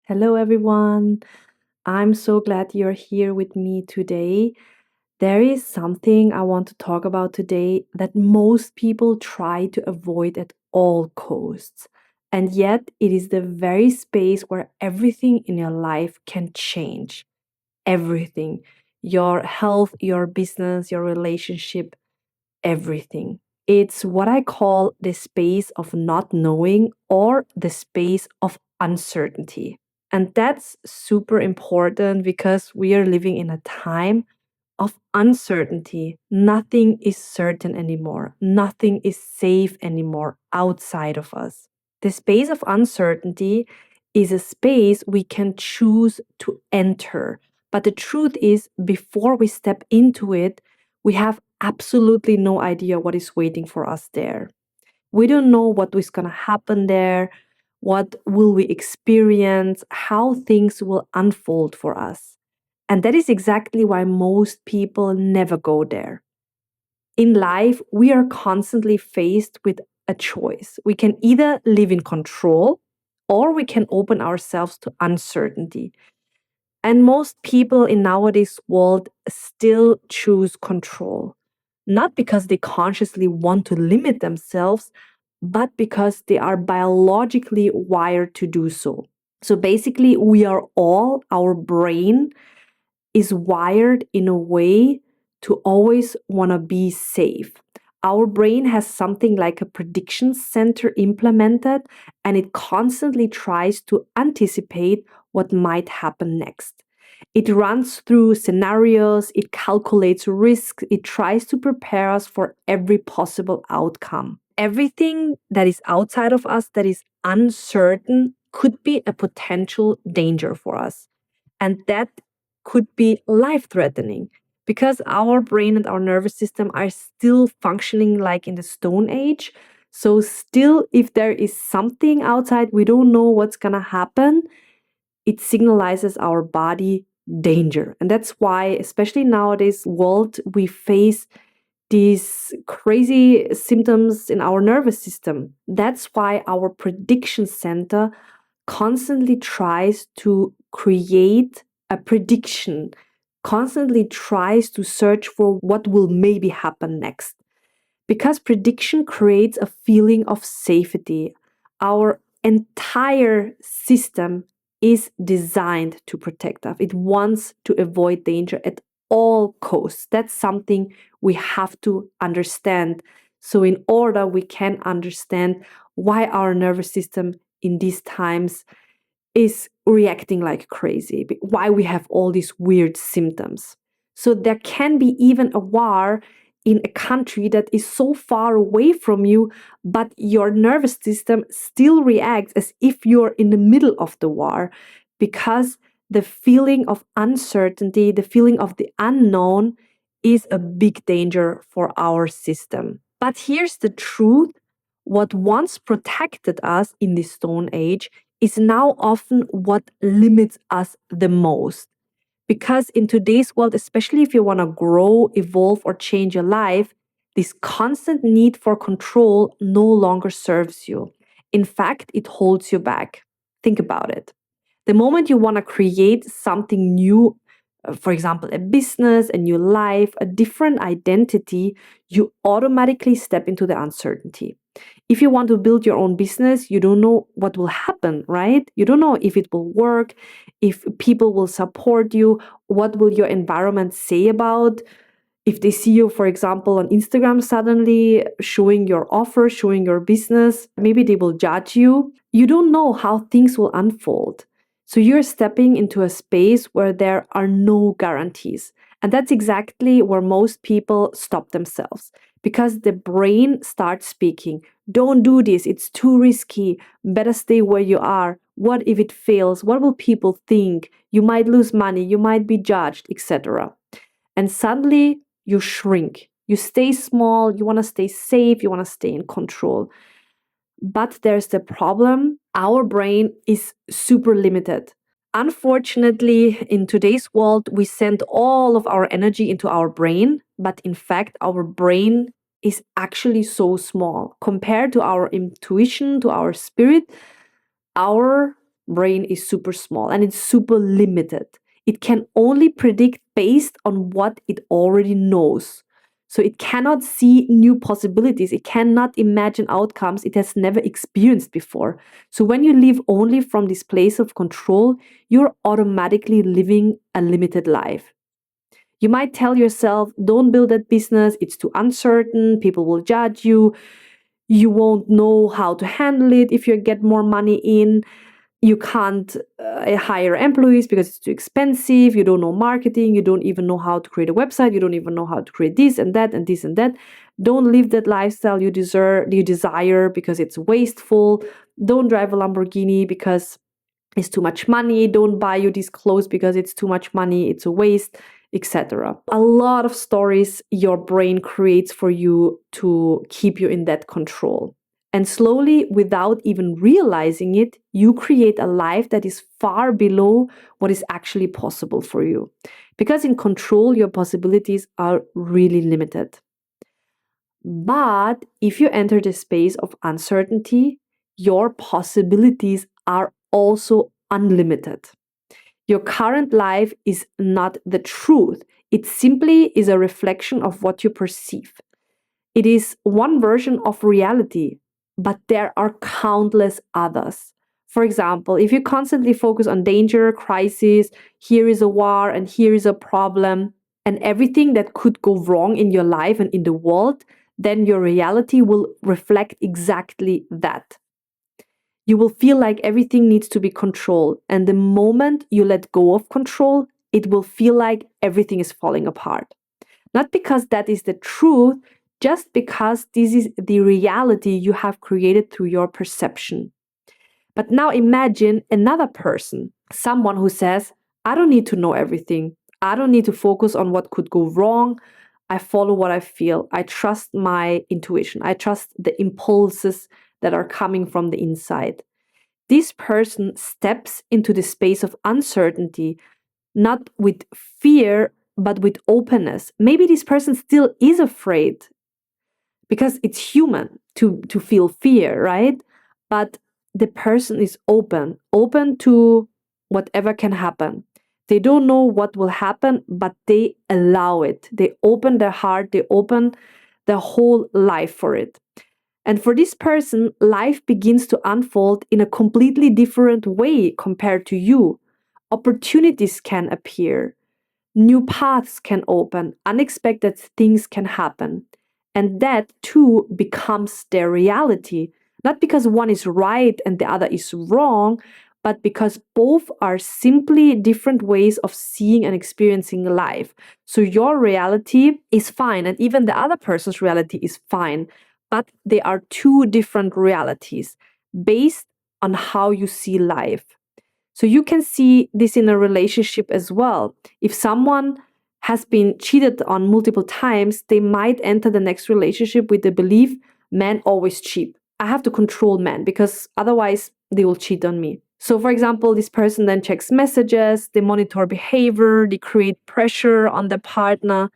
Hello, everyone. I'm so glad you're here with me today. There is something I want to talk about today that most people try to avoid at all costs. And yet, it is the very space where everything in your life can change. Everything. Your health, your business, your relationship, everything. It's what I call the space of not knowing or the space of uncertainty. And that's super important because we are living in a time of uncertainty. Nothing is certain anymore. Nothing is safe anymore outside of us. The space of uncertainty is a space we can choose to enter. But the truth is, before we step into it, we have absolutely no idea what is waiting for us there. We don't know what is going to happen there, what will we experience, how things will unfold for us. And that is exactly why most people never go there. In life, we are constantly faced with a choice. We can either live in control or we can open ourselves to uncertainty. And most people in nowadays world still choose control, not because they consciously want to limit themselves, but because they are biologically wired to do so. So basically, our brain is wired in a way to always want to be safe. Our brain has something like a prediction center implemented, and it constantly tries to anticipate what might happen next. It runs through scenarios, it calculates risks, it tries to prepare us for every possible outcome. Everything that is outside of us that is uncertain could be a potential danger for us. And that could be life threatening because our brain and our nervous system are still functioning like in the Stone Age. So, still, if there is something outside, we don't know what's going to happen, it signalizes our body danger. And that's why, especially nowadays, world, we face these crazy symptoms in our nervous system. That's why our prediction center constantly tries to create a prediction, constantly tries to search for what will maybe happen next. Because prediction creates a feeling of safety. Our entire system is designed to protect us. It wants to avoid danger at all costs. That's something we have to understand. So, in order we can understand why our nervous system in these times is reacting like crazy, why we have all these weird symptoms. So there can be even a war in a country that is so far away from you, but your nervous system still reacts as if you're in the middle of the war because the feeling of uncertainty, the feeling of the unknown is a big danger for our system. But here's the truth: what once protected us in the Stone Age is now often what limits us the most. Because in today's world, especially if you want to grow, evolve, or change your life, this constant need for control no longer serves you. In fact, it holds you back. Think about it. The moment you want to create something new, for example, a business, a new life, a different identity, you automatically step into the uncertainty. If you want to build your own business, you don't know what will happen, right? You don't know if it will work, if people will support you, what will your environment say about if they see you, for example, on Instagram suddenly showing your offer, showing your business, maybe they will judge you. You don't know how things will unfold. So you're stepping into a space where there are no guarantees. And that's exactly where most people stop themselves because the brain starts speaking. Don't do this. It's too risky. Better stay where you are. What if it fails? What will people think? You might lose money. You might be judged, etc. And suddenly you shrink. You stay small. You want to stay safe. You want to stay in control. But there's the problem: our brain is super limited. Unfortunately, in today's world, we send all of our energy into our brain, but in fact, our brain is actually so small compared to our intuition, to our spirit. Our brain is super small and it's super limited. It can only predict based on what it already knows. So it cannot see new possibilities. It cannot imagine outcomes it has never experienced before. So when you live only from this place of control, you're automatically living a limited life. You might tell yourself, don't build that business, it's too uncertain, people will judge you, you won't know how to handle it if you get more money in. You can't hire employees because it's too expensive. You don't know marketing. You don't even know how to create a website. You don't even know how to create this and that and this and that. Don't live that lifestyle you desire because it's wasteful. Don't drive a Lamborghini because it's too much money. Don't buy you these clothes because it's too much money. It's a waste, etc. A lot of stories your brain creates for you to keep you in that control. And slowly, without even realizing it, you create a life that is far below what is actually possible for you. Because in control, your possibilities are really limited. But if you enter the space of uncertainty, your possibilities are also unlimited. Your current life is not the truth. It simply is a reflection of what you perceive. It is one version of reality, but there are countless others. For example, if you constantly focus on danger, crisis, here is a war and here is a problem, and everything that could go wrong in your life and in the world, then your reality will reflect exactly that. You will feel like everything needs to be controlled. And the moment you let go of control, it will feel like everything is falling apart. Not because that is the truth, just because this is the reality you have created through your perception. But now imagine another person, someone who says, I don't need to know everything. I don't need to focus on what could go wrong. I follow what I feel. I trust my intuition. I trust the impulses that are coming from the inside. This person steps into the space of uncertainty, not with fear, but with openness. Maybe this person still is afraid because it's human to feel fear, right? But the person is open to whatever can happen. They don't know what will happen, but they allow it. They open their heart, they open their whole life for it. And for this person, life begins to unfold in a completely different way compared to you. Opportunities can appear, new paths can open, unexpected things can happen. And that too becomes their reality. Not because one is right and the other is wrong, but because both are simply different ways of seeing and experiencing life. So your reality is fine, and even the other person's reality is fine. But they are two different realities based on how you see life. So you can see this in a relationship as well. If someone has been cheated on multiple times, they might enter the next relationship with the belief, men always cheat. I have to control men because otherwise they will cheat on me. So, for example, this person then checks messages, they monitor behavior, they create pressure on their partner.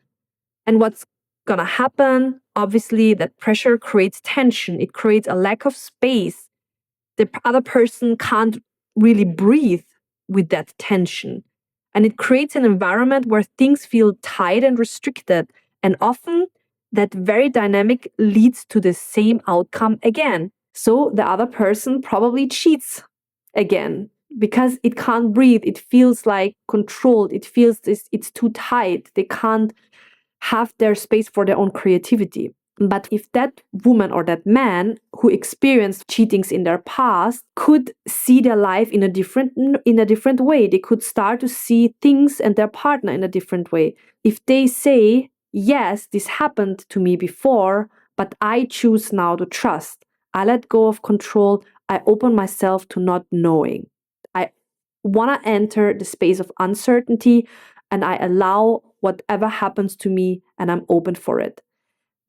And what's gonna happen? Obviously, that pressure creates tension, it creates a lack of space. The other person can't really breathe with that tension. And it creates an environment where things feel tight and restricted. And often that very dynamic leads to the same outcome again. So the other person probably cheats again because it can't breathe. It feels like controlled. It feels it's too tight. They can't have their space for their own creativity. But if that woman or that man who experienced cheatings in their past could see their life in a different way, they could start to see things and their partner in a different way. If they say, yes, this happened to me before, but I choose now to trust. I let go of control. I open myself to not knowing. I want to enter the space of uncertainty and I allow whatever happens to me and I'm open for it.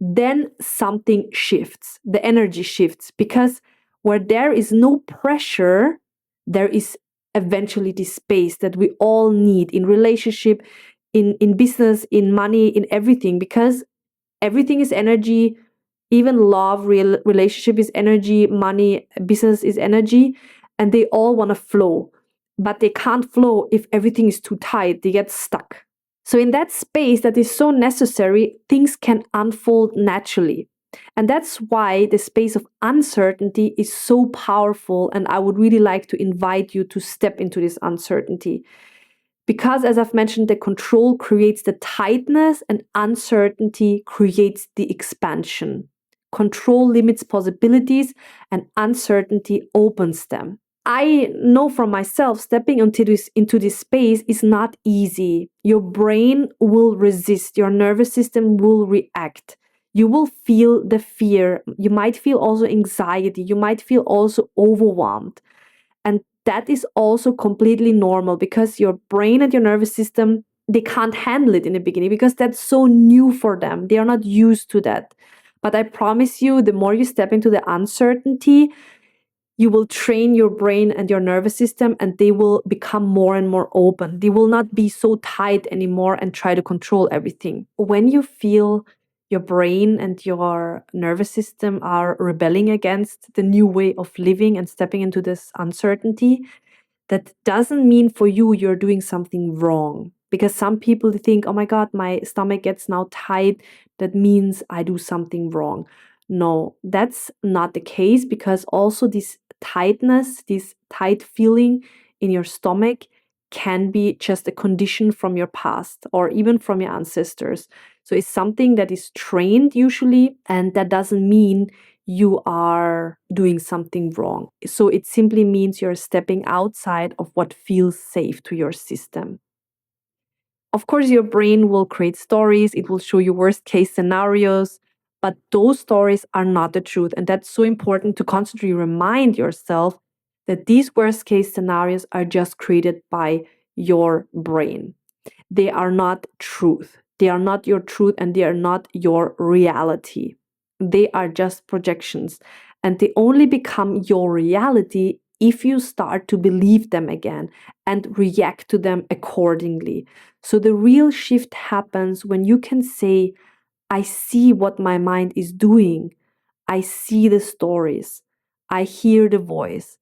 Then something shifts, the energy shifts, because where there is no pressure, there is eventually this space that we all need in relationship, in business, in money, in everything, because everything is energy. Even love, relationship is energy, money, business is energy. and they all want to flow, but they can't flow if everything is too tight. They get stuck. So in that space that is so necessary, things can unfold naturally. And that's why the space of uncertainty is so powerful. And I would really like to invite you to step into this uncertainty. Because, as I've mentioned, the control creates the tightness and uncertainty creates the expansion. Control limits possibilities and uncertainty opens them. I know from myself, stepping into this space is not easy. Your brain will resist, your nervous system will react. You will feel the fear. You might feel also anxiety. You might feel also overwhelmed. And that is also completely normal because your brain and your nervous system, they can't handle it in the beginning because that's so new for them. They are not used to that. But I promise you, the more you step into the uncertainty, you will train your brain and your nervous system and they will become more and more open. They will not be so tight anymore and try to control everything. When you feel your brain and your nervous system are rebelling against the new way of living and stepping into this uncertainty, that doesn't mean for you you're doing something wrong. Because some people think, oh my God, my stomach gets now tight. That means I do something wrong. No, that's not the case, because also this tightness, this tight feeling in your stomach can be just a condition from your past or even from your ancestors. So it's something that is trained usually, and that doesn't mean you are doing something wrong. So it simply means you're stepping outside of what feels safe to your system. Of course, your brain will create stories, it will show you worst case scenarios, but those stories are not the truth. And that's so important to constantly remind yourself that these worst case scenarios are just created by your brain. They are not truth. They are not your truth and they are not your reality. They are just projections. And they only become your reality if you start to believe them again and react to them accordingly. So the real shift happens when you can say, I see what my mind is doing. I see the stories. I hear the voice,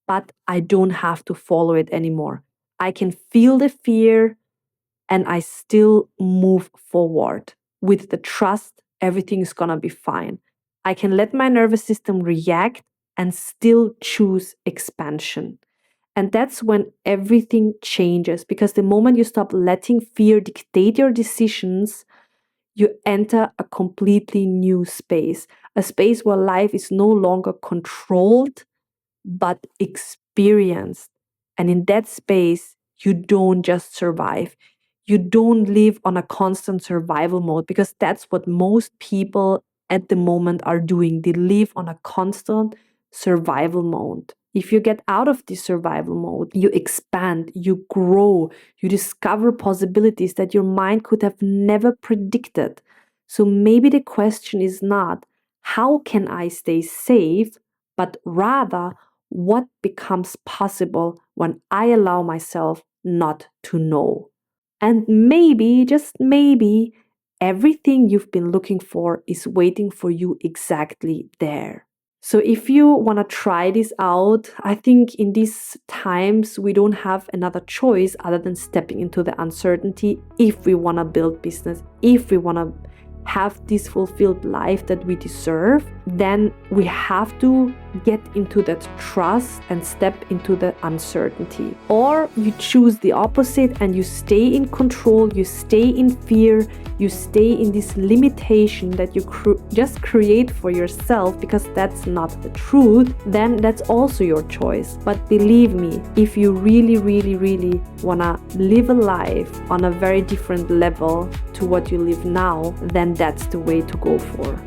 but I don't have to follow it anymore. I can feel the fear and I still move forward with the trust everything is gonna be fine. I can let my nervous system react and still choose expansion. And that's when everything changes, because the moment you stop letting fear dictate your decisions, you enter a completely new space, a space where life is no longer controlled, but experienced. And in that space, you don't just survive. You don't live on a constant survival mode, because that's what most people at the moment are doing. They live on a constant survival mode. If you get out of this survival mode, you expand, you grow, you discover possibilities that your mind could have never predicted. So maybe the question is not, how can I stay safe, but rather, what becomes possible when I allow myself not to know? And maybe, just maybe, everything you've been looking for is waiting for you exactly there. So if you want to try this out, I think in these times we don't have another choice other than stepping into the uncertainty if we want to build business, if we want to have this fulfilled life that we deserve, then we have to get into that trust and step into the uncertainty. Or you choose the opposite and you stay in control, you stay in fear, you stay in this limitation that you just create for yourself because that's not the truth, then that's also your choice. But believe me, if you really, really, really wanna live a life on a very different level to what you live now, then that's the way to go for.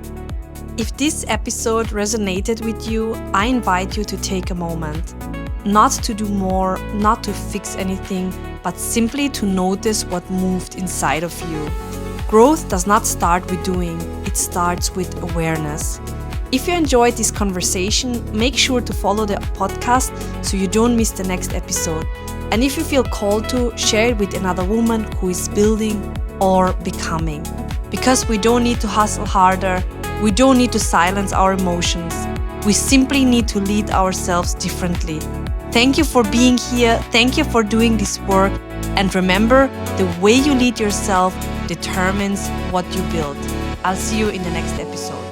If this episode resonated with you, I invite you to take a moment. Not to do more, not to fix anything, but simply to notice what moved inside of you. Growth does not start with doing, it starts with awareness. If you enjoyed this conversation, make sure to follow the podcast so you don't miss the next episode. And if you feel called to, share it with another woman who is building or becoming. Because we don't need to hustle harder, we don't need to silence our emotions. We simply need to lead ourselves differently. Thank you for being here. Thank you for doing this work. And remember, the way you lead yourself determines what you build. I'll see you in the next episode.